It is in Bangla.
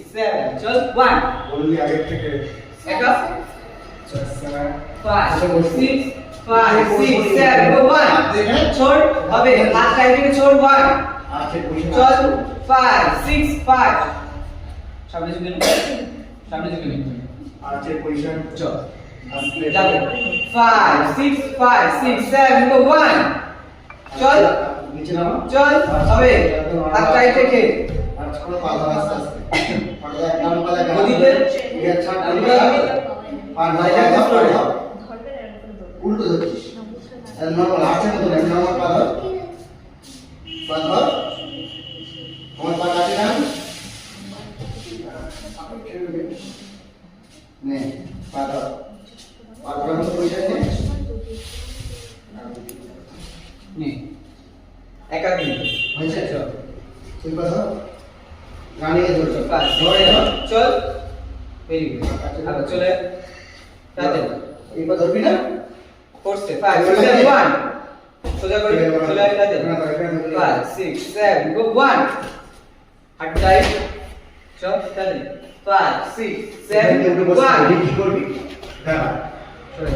7 চল 1 বললি আগে থেকে এটা 5 6 5 6 7 go 1 দেখেন छोड़ अबे हाथ टाइट के छोड़ 1 আছে পয়সা चल 5 6 5 सामने झुके আছে পয়সা चल আসলে जाओ 5 6 5 6 7 go 1 चल নিচে নামো चल अबे हाथ टाइट के আজ করে পালা আস্তে আস্তে পালা এক নাম পালা গা গদিতে ইয়া ছাড় আমরা পার ভাইয়া উল্টো ধরছিস আর নরমাল আছে তো নরমাল পালা পালা আমার পা কাটে না নে পালা পালা মতো পয়সা নে নে একা দিন হয়েছে চল তুই পালা গাড়িকে ধরছ ধরে চল ভেরি গুড আবার চলে তাতে এইবার ধরবি না ফোর্সে 5 6 7 1 সোজা করে চলে আয় তাতে 5 6 7 go 1 হাত টাইট চল তাতে 5 6 7 1 কি করবি হ্যাঁ সরে